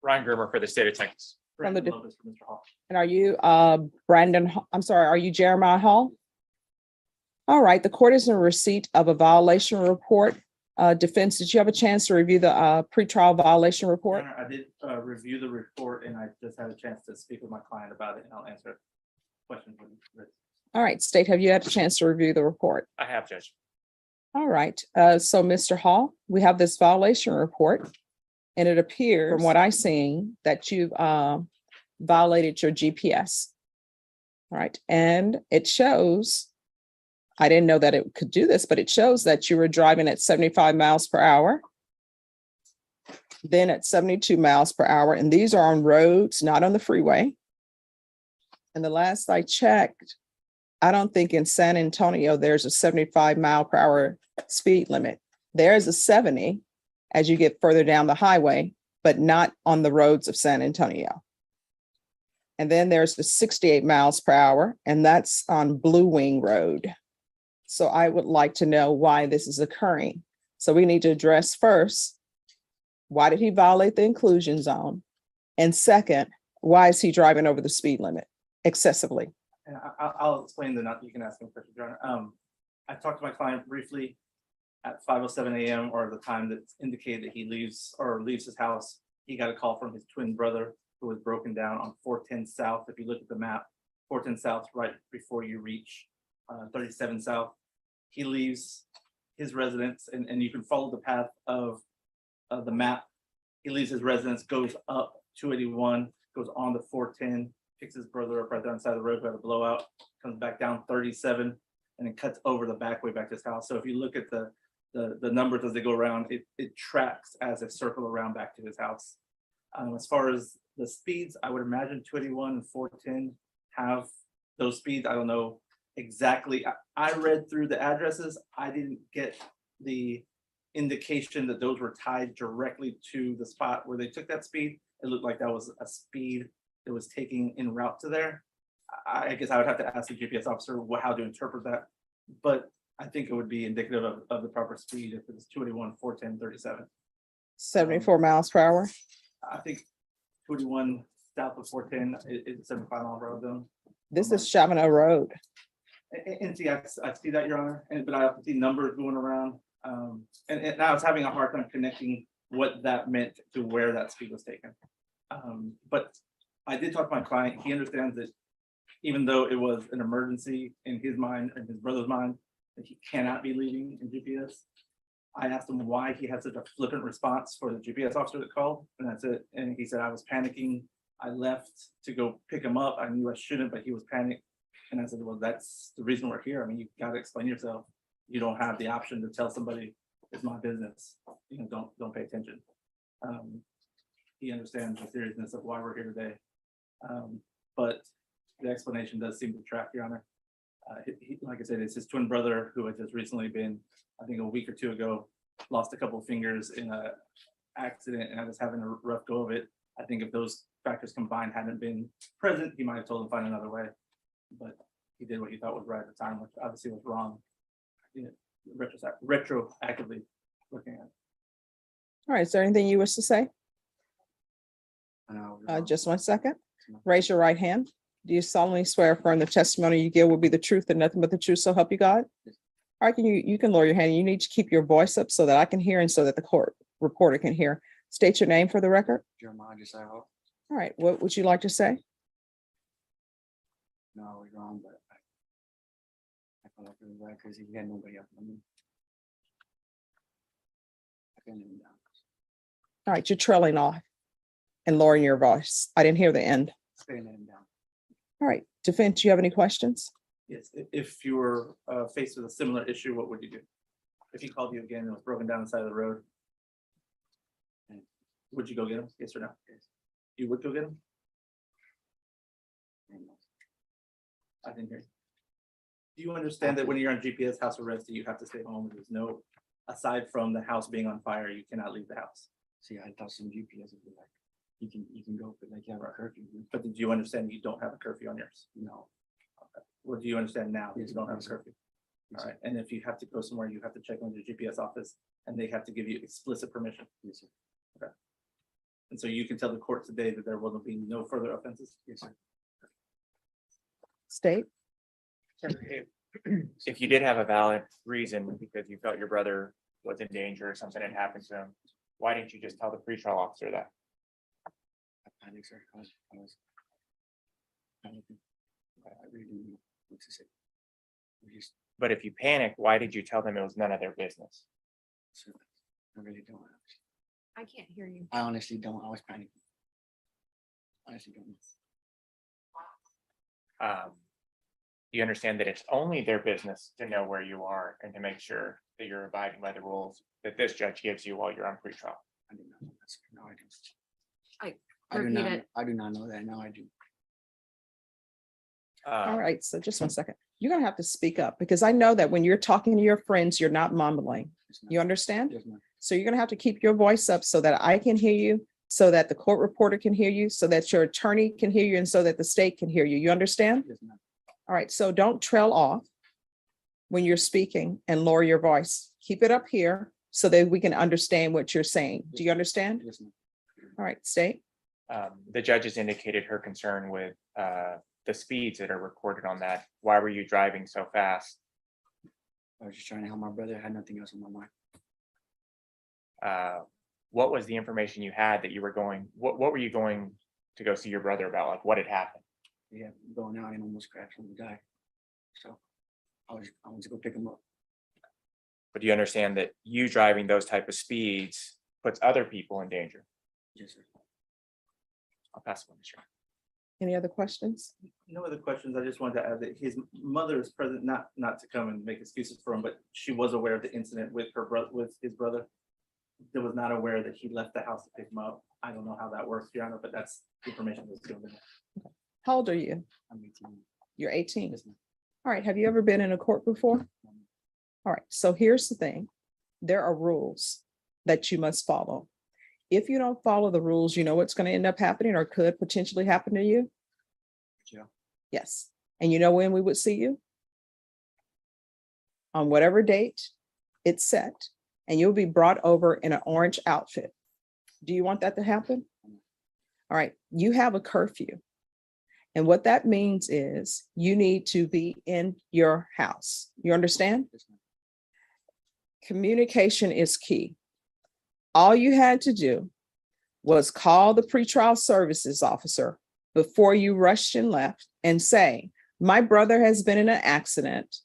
Ryan Germer for the state of Texas. From the Brandon Lopez for Mr. Hall. And are you Brandon, I'm sorry, are you Jeremiah Hall? All right, the court is in receipt of a violation report. Defense, did you have a chance to review the pretrial violation report? Your Honor, I did review the report and I just had a chance to speak with my client about it and I'll answer questions. All right, State, have you had a chance to review the report? I have, Judge. All right, so Mr. Hall, we have this violation report. And it appears from what I'm seeing that you've violated your GPS. All right, and it shows, I didn't know that it could do this, but it shows that you were driving at 75 miles per hour. Then at 72 miles per hour, and these are on roads, not on the freeway. And the last I checked, I don't think in San Antonio, there's a 75 mile per hour speed limit. There's a 70 as you get further down the highway, but not on the roads of San Antonio. And then there's the 68 miles per hour, and that's on Blue Wing Road. So I would like to know why this is occurring. So we need to address first, why did he violate the inclusion zone? And second, why is he driving over the speed limit excessively? And I'll explain you can ask him questions, Your Honor. I talked to my client briefly at 5:07 a.m. or the time that's indicated that he leaves his house. He got a call from his twin brother who was broken down on 410 South. If you look at the map, 410 South right before you reach 37 South. He leaves his residence and you can follow the path of the map. He leaves his residence, goes up 281, goes on to 410, picks his brother up right there on the side of the road who had a blowout, comes back down 37, and then cuts over the back way back to his house. So if you look at the numbers as they go around, it tracks as a circle around back to his house. As far as the speeds, I would imagine 281 and 410 have those speeds. I don't know exactly. I read through the addresses. I didn't get the indication that those were tied directly to the spot where they took that speed. It looked like that was a speed that was taking en route to there. I guess I would have to ask the GPS officer how to interpret that, but I think it would be indicative of the proper speed if it's 281, 410, 37. 74 miles per hour. I think 281 south of 410 is 75 mile per hour zone. This is Chavano Road. And see, I see that, Your Honor, but I see numbers going around. And I was having a hard time connecting what that meant to where that speed was taken. But I did talk to my client. He understands that even though it was an emergency in his mind and his brother's mind, that he cannot be leaving in GPS. I asked him why he had such a flippant response for the GPS officer that called, and that's it. And he said, I was panicking. I left to go pick him up. I knew I shouldn't, but he was panicked. And I said, well, that's the reason we're here. I mean, you got to explain yourself. You don't have the option to tell somebody it's my business. You know, don't pay attention. He understands the seriousness of why we're here today. But the explanation does seem to track, Your Honor. Like I said, it's his twin brother who had just recently been, I think a week or two ago, lost a couple of fingers in an accident and I was having a rough go of it. I think if those factors combined hadn't been present, he might have told him to find another way. But he did what he thought was right at the time, which obviously was wrong. You know, retroactively looking at it. All right, is there anything you wish to say? Just 1 second. Raise your right hand. Do you solemnly swear or affirm the testimony you give will be the truth and nothing but the truth, so help you God? All right, you can lower your hand. You need to keep your voice up so that I can hear and so that the court reporter can hear. State your name for the record. Jeremiah Josiah Hall. All right, what would you like to say? No, I was wrong, but I felt like it was right because he had nobody else. I mean, I couldn't even down. All right, you're trailing off and lowering your voice. I didn't hear the end. Staying him down. All right, defense, do you have any questions? Yes, if you were faced with a similar issue, what would you do? If he called you again and was broken down the side of the road, would you go get him? Yes or no? Yes. You would go get him? I didn't hear you. Do you understand that when you're on GPS house arrest, you have to stay home? There's no, aside from the house being on fire, you cannot leave the house. See, I thought some GPS would be like, you can go, but like you have a curfew. But did you understand you don't have a curfew on yours? No. Okay. Well, do you understand now that Yes, you don't have a yes, curfew? Yes, All right, and if you have to go somewhere, you have to check with your GPS office and they have to give you explicit permission. Yes, sir. And so you can tell the court today that there will be no further offenses? Yes, sir. State? If you did have a valid reason because you felt your brother was in danger or something had happened to him, why didn't you just tell the pretrial officer that? I panicked, sir. I was panicking. I really didn't know what to say. I just, But if you panicked, why did you tell them it was none of their business? sir, I really don't. I can't hear you. I honestly don't. I was panicking. Honestly don't. You understand that it's only their business to know where you are and to make sure that you're abiding by the rules that this judge gives you while you're on pretrial. I do not know that, sir. No, I don't. I I do repeat not. it. I do not know that. No, I do. All right, so just one second. You're gonna have to speak up because I know that when you're talking to your friends, you're not mumbling. Yes, ma'am. You understand? Yes, ma'am. So you're gonna have to keep your voice up so that I can hear you, so that the court reporter can hear you, so that your attorney can hear you, and so that the state can hear you. You understand? Yes, ma'am. All right, so don't trail off when you're speaking and lower your voice. Keep it up here so that we can understand what you're saying. Do you understand? Yes, ma'am. All right, state. The judge has indicated her concern with the speeds that are recorded on that. Why were you driving so fast? I was just trying to help my brother. I had nothing else on my mind. What was the information you had that you were going, what were you going to go see your brother about? Like what had happened? Yeah, going out and almost crashed on the guy. So I went to go pick him up. But do you understand that you driving those type of speeds puts other people in danger? Yes, sir. I'll pass it on, Mr. Any other questions? No other questions. I just wanted to add that his mother is present, not to come and make excuses for him, but she was aware of the incident with her brother, with his brother. That was not aware that he left the house to pick him up. I don't know how that works, Your Honor, but that's the information that's given. How old are you? I'm 18. You're 18. Yes, ma'am. All right, have you ever been in a court before? All right, so here's the thing. There are rules that you must follow. If you don't follow the rules, you know what's going to end up happening or could potentially happen to you? Jail. Yes. And you know when we would see you? On whatever date it's set, and you'll be brought over in an orange outfit. Do you want that to happen? All right, you have a curfew. And what that means is you need to be in your house. You understand? Yes, ma'am. Communication is key. All you had to do was call the pretrial services officer before you rushed and left and say, my brother has been in an accident.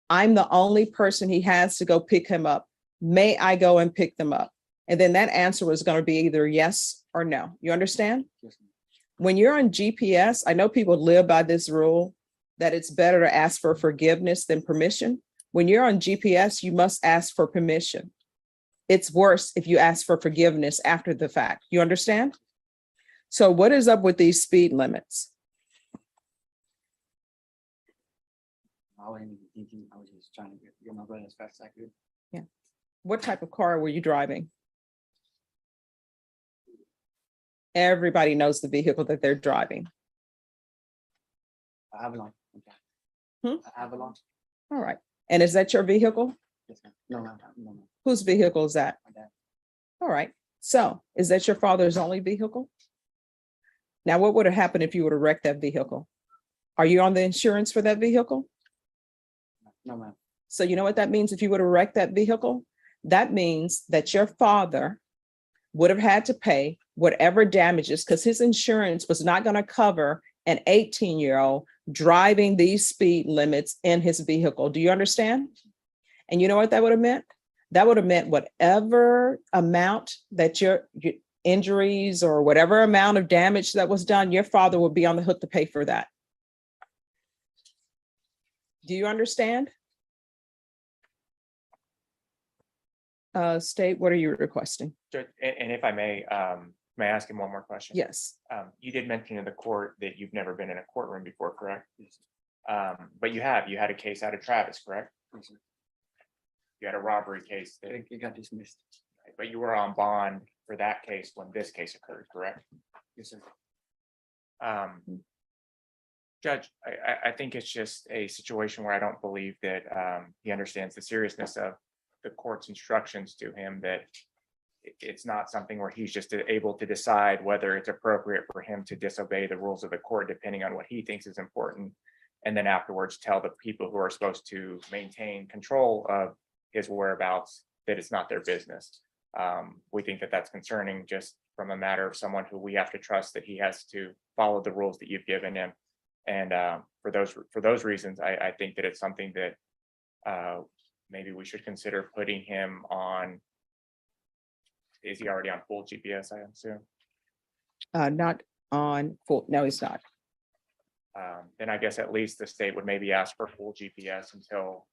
I'm the only person he has to go pick him up. May I go and pick them up? And then that answer was going to be either yes or no. You understand? Yes, ma'am. When you're on GPS, I know people live by this rule that it's better to ask for forgiveness than permission. When you're on GPS, you must ask for permission. It's worse if you ask for forgiveness after the fact. You understand? So what is up with these speed limits? I wasn't even thinking. I was just trying to get my brother as fast as I could. What type of car were you driving? Everybody knows the vehicle that they're driving. Avalon. Okay. Hmm? Avalon. All right. And is that your vehicle? Yes, ma'am. No, no, no, no. Whose vehicle is that? My dad. All right. So is that your father's only vehicle? Now, what would have happened if you would have wrecked that vehicle? Are you on the insurance for that vehicle? No, ma'am. So you know what that means if you would have wrecked that vehicle? That means that your father would have had to pay whatever damages because his insurance was not going to cover an 18-year-old driving these speed limits in his vehicle. Do you understand? And you know what that would have meant? That would have meant whatever amount that your injuries or whatever amount of damage that was done, your father would be on the hook to pay for that. Do you understand? State, what are you requesting? Judge, and if I may I ask him one more question? Yes. You did mention in the court that you've never been in a courtroom before, correct? Yes, But you had a case out of Travis, correct? yes, sir. You had a robbery case, It got dismissed. but you were on bond for that case when this case occurred, correct? Yes, sir. Judge, I think it's just a situation where I don't believe that he understands the seriousness of the court's instructions to him that it's not something where he's just able to decide whether it's appropriate for him to disobey the rules of the court, depending on what he thinks is important. And then afterwards tell the people who are supposed to maintain control of his whereabouts that it's not their business. We think that that's concerning, just from a matter of someone who we have to trust that he has to follow the rules that you've given him. And for those reasons, I think that it's something that maybe we should consider putting him on. Is he already on full GPS, I assume? Not on full, no, he's not. Then I guess at least the state would maybe ask for full GPS until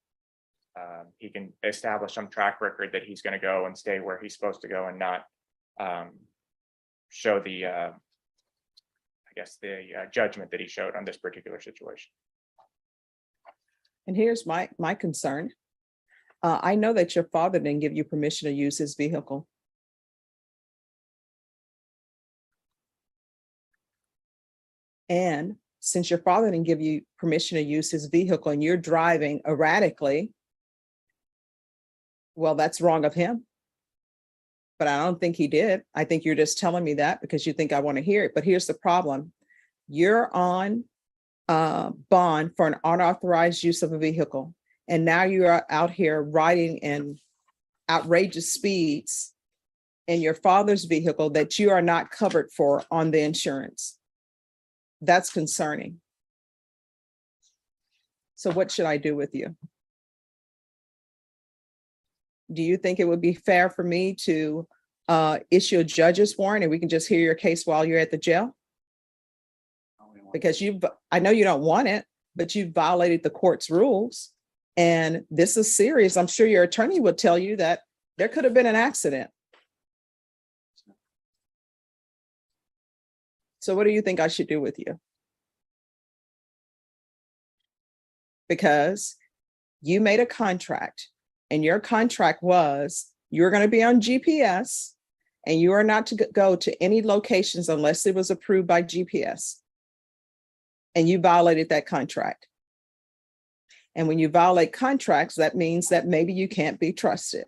he can establish some track record that he's going to go and stay where he's supposed to go and not show the, I guess, the judgment that he showed on this particular situation. And here's my concern. I know that your father didn't give you permission to use his vehicle. And since your father didn't give you permission to use his vehicle and you're driving erratically, well, that's wrong of him. But I don't think he did. I think you're just telling me that because you think I want to hear it. But here's the problem. You're on bond for an unauthorized use of a vehicle. And now you are out here riding in outrageous speeds in your father's vehicle that you are not covered for on the insurance. That's concerning. So what should I do with you? Do you think it would be fair for me to issue a judge's warrant and we can just hear your case while you're at the jail? Because I know you don't want it, but you've violated the court's rules. And this is serious. I'm sure your attorney would tell you that there could have been an accident. So what do you think I should do with you? Because you made a contract and your contract was you're going to be on GPS and you are not to go to any locations unless it was approved by GPS. And you violated that contract. And when you violate contracts, that means that maybe you can't be trusted.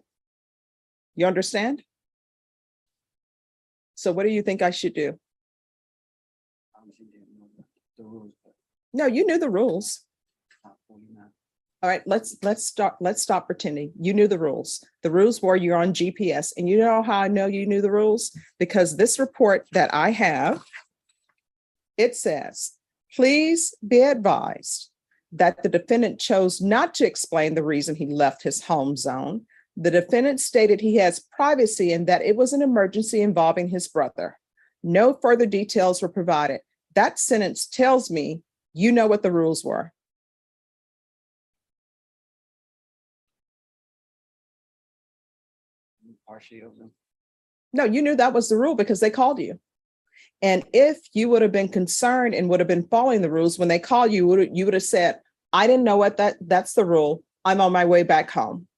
You understand? So what do you think I should do? No, you knew the rules. All right, let's stop pretending. You knew the rules. The rules were you're on GPS. And you know how I know you knew the rules? Because this report that I have, it says, please be advised that the defendant chose not to explain the reason he left his home zone. The defendant stated he has privacy and that it was an emergency involving his brother. No further details were provided. That sentence tells me you know what the rules were. Partially of them. No, you knew that was the rule because they called you. And if you would have been concerned and would have been following the rules, when they called you, you would have said, I didn't know what that's the rule. I'm on my way back home.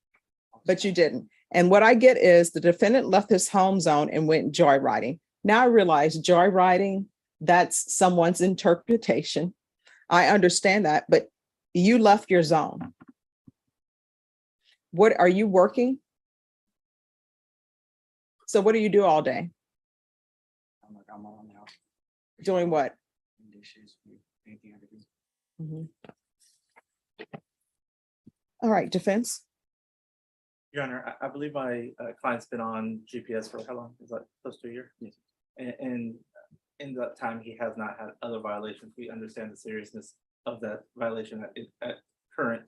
But you didn't. And what I get is the defendant left his home zone and went joyriding. Now I realize joyriding, that's someone's interpretation. I understand that, but you left your zone. What are you working? So what do you do all day? I'm around the house. Doing what? Dishes, anything I can do. All right, defense. Your Honor, I believe my client's been on GPS for how long? Is that close to a year? Yes. And in that time, he has not had other violations. We understand the seriousness of that violation at current.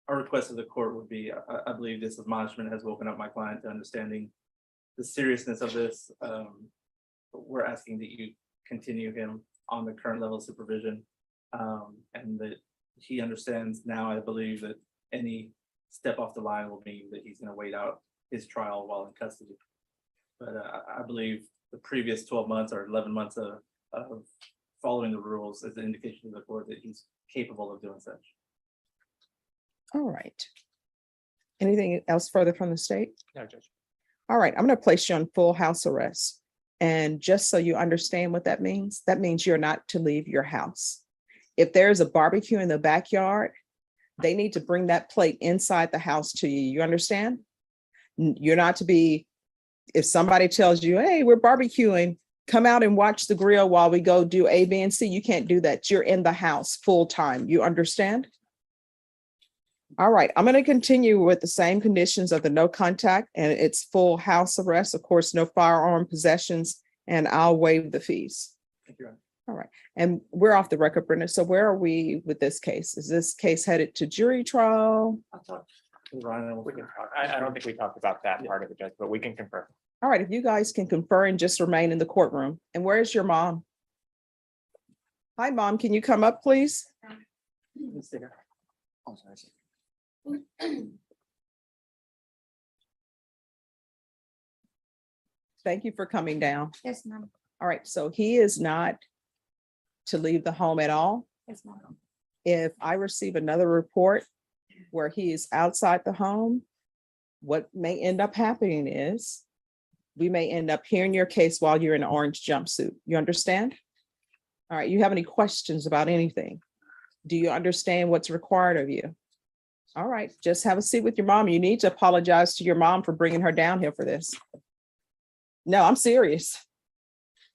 Our request of the court would be, I believe this admonishment has woken up my client to understanding the seriousness of this. We're asking that you continue him on the current level of supervision. And that he understands now, I believe, that any step off the line will mean that he's going to wait out his trial while in custody. But I believe the previous 12 months or 11 months of following the rules is an indication to the court that he's capable of doing such. All right. Anything else further from the state? No, Judge. All right, I'm going to place you on full house arrest. And just so you understand what that means you're not to leave your house. If there's a barbecue in the backyard, they need to bring that plate inside the house to you. You understand? You're not to be If somebody tells you, hey, we're barbecuing, come out and watch the grill while we go do A, B, and C, you can't do that. You're in the house full time. You understand? All right, I'm going to continue with the same conditions of the no contact, and it's full house arrest. Of course, no firearm possessions, and I'll waive the fees. Thank you, Your Honor. All right, and we're off the record, Brenda. So where are we with this case? Is this case headed to jury trial? I'll talk to Ryan and we'll We can figure- talk. I don't think we talked about that part of the judge, but we can confirm. All right, if you guys can confer and just remain in the courtroom. And where's your mom? Hi, Mom, can you come up, please? Let's take her. Oh, sorry. Thank you for coming down. Yes, ma'am. All right, so he is not to leave the home at all. Yes, ma'am. If I receive another report where he is outside the home, what may end up happening is we may end up hearing your case while you're in an orange jumpsuit. You understand? All right, you have any questions about anything? Do you understand what's required of you? All right, just have a seat with your mom. You need to apologize to your mom for bringing her down here for this. No, I'm serious.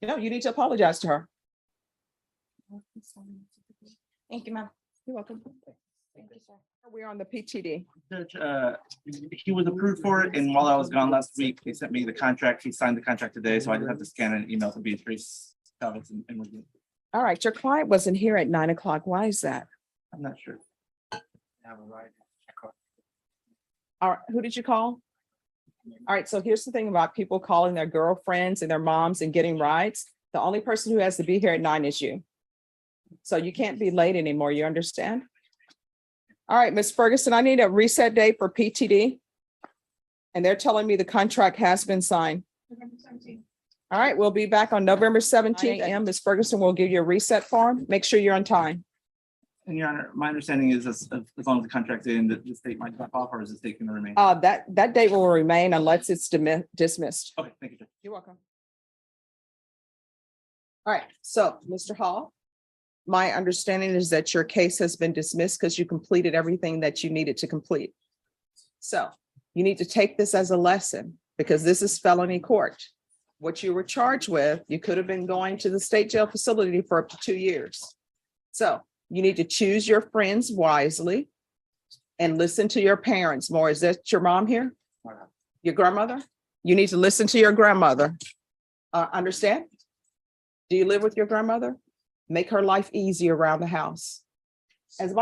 You know, you need to apologize to her. Thank you, ma'am. You're welcome. Thank you, sir. We're on the PTD. Judge, he was approved for it, and while I was gone last week, he sent me the contract. He signed the contract today, so I just have to scan an email to Beatrice. Captivates and review. All right, your client wasn't here at 9 o'clock. Why is that? I'm not sure. Have a right. All right, who did you call? All right, so here's the thing about people calling their girlfriends and their moms and getting rides. The only person who has to be here at 9 is you. So you can't be late anymore, you understand? All right, Ms. Ferguson, I need a reset date for PTD. And they're telling me the contract has been signed. All right, we'll be back on November 17th a.m. Ms. Ferguson will give you a reset form. Make sure you're on time. And Your Honor, my understanding is as long as the contract's in, that the state might drop off, or is the state going to remain? That date will remain unless it's dismissed. Okay, thank you, Judge. You're welcome. All right, so Mr. Hall, my understanding is that your case has been dismissed because you completed everything that you needed to complete. So you need to take this as a lesson because this is felony court. What you were charged with, you could have been going to the state jail facility for up to 2 years. So you need to choose your friends wisely and listen to your parents more. Is that your mom here? Your grandmother? You need to listen to your grandmother. Understand? Do you live with your grandmother? Make her life easy around the house. As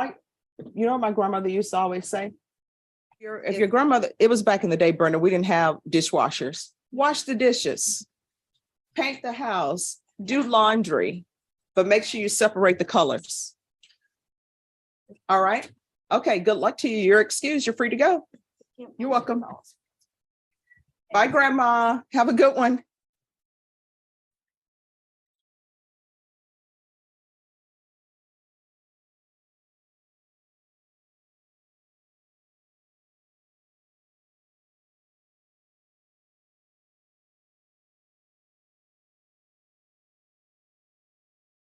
you know, what my grandmother used to always say, if your grandmother, it was back in the day, Brenda, we didn't have dishwashers. Wash the dishes, paint the house, do laundry, but make sure you separate the colors. All right. Okay, good luck to you. You're excused. You're free to go. You're welcome. Bye, Grandma. Have a good one.